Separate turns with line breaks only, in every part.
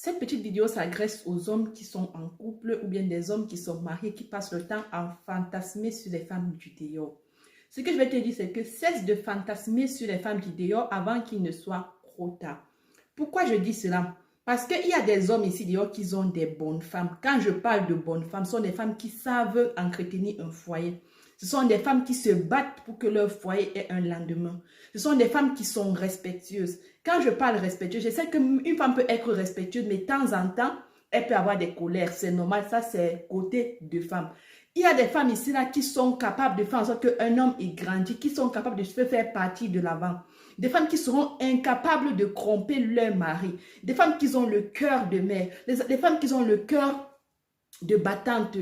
Cette petite vidéo s'adresse aux hommes qui sont en couple ou bien des hommes qui sont mariés, qui passent le temps à fantasmer sur les femmes du dehors. Ce que je vais te dire, c'est que cesse de fantasmer sur les femmes du dehors avant qu'il ne soit trop tard. Pourquoi je dis cela? Parce qu'il y a des hommes ici dehors qui ont des bonnes femmes. Quand je parle de bonnes femmes, ce sont des femmes qui savent entretenir un foyer. Ce sont des femmes qui se battent pour que leur foyer ait un lendemain. Ce sont des femmes qui sont respectueuses. Quand je parle respectueuse, je sais qu'une femme peut être respectueuse, mais de temps en temps, elle peut avoir des colères. C'est normal, ça c'est côté de femme. Il y a des femmes ici là qui sont capables de faire en sorte qu'un homme est grandi, qui sont capables de se faire partie de l'avant. Des femmes qui seront incapables de tromper leur mari. Des femmes qui ont le cœur de mère. Des femmes qui ont le cœur de battante.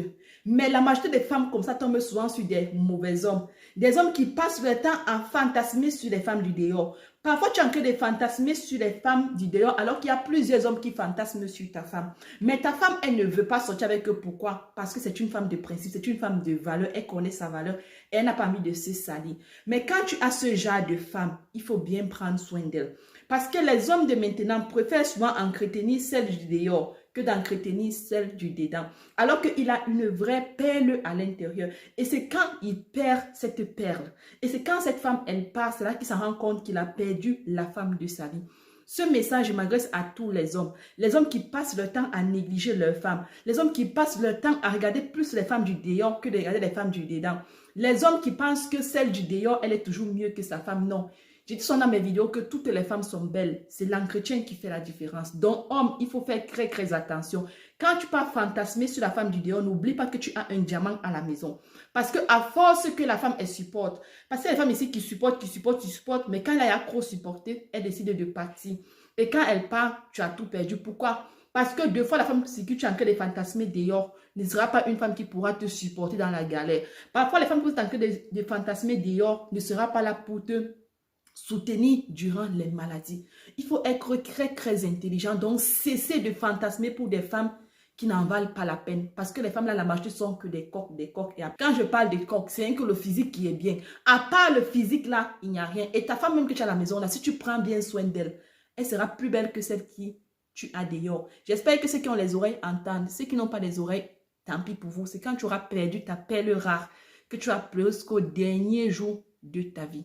Mais la majorité des femmes comme ça tombent souvent sur des mauvais hommes. Des hommes qui passent leur temps à fantasmer sur les femmes du dehors. Parfois, tu es en train de fantasmer sur les femmes du dehors alors qu'il y a plusieurs hommes qui fantasment sur ta femme. Mais ta femme, elle ne veut pas sortir avec eux. Pourquoi? Parce que c'est une femme de principe, c'est une femme de valeur. Elle connaît sa valeur et elle n'a pas envie de se salir. Mais quand tu as ce genre de femme, il faut bien prendre soin d'elle. Parce que les hommes de maintenant préfèrent souvent entretenir celle du dehors que d'entretenir celle du dedans. Alors qu'il a une vraie perle à l'intérieur. Et c'est quand il perd cette perle. Et c'est quand cette femme, elle part, c'est là qu'il s'en rend compte qu'il a perdu la femme de sa vie. Ce message m'adresse à tous les hommes. Les hommes qui passent leur temps à négliger leurs femmes. Les hommes qui passent leur temps à regarder plus les femmes du dehors que de regarder les femmes du dedans. Les hommes qui pensent que celle du dehors, elle est toujours mieux que sa femme. Non. J'ai dit souvent dans mes vidéos que toutes les femmes sont belles. C'est l'entretien qui fait la différence. Donc, homme, il faut faire très, très attention. Quand tu pars fantasmer sur la femme du dehors, n'oublie pas que tu as un diamant à la maison. Parce que à force que la femme, elle supporte. Parce que les femmes ici qui supportent, mais quand elle a trop supporté, elle décide de partir. Et quand elle part, tu as tout perdu. Pourquoi? Parce que deux fois, la femme que tu es en train de fantasmer dehors ne sera pas une femme qui pourra te supporter dans la galère. Parfois, les femmes que tu es en train de fantasmer dehors ne sera pas là pour te soutenir durant les maladies. Il faut être très, très intelligent. Donc, cessez de fantasmer pour des femmes qui n'en valent pas la peine. Parce que les femmes là, la majorité sont que des coques, des coques. Et quand je parle de coques, c'est rien que le physique qui est bien. À part le physique là, il n'y a rien. Et ta femme même que tu as à la maison là, si tu prends bien soin d'elle, elle sera plus belle que celle qui tu as dehors. J'espère que ceux qui ont les oreilles entendent. Ceux qui n'ont pas les oreilles, tant pis pour vous. C'est quand tu auras perdu ta perle rare que tu as pleuré jusqu'au dernier jour de ta vie.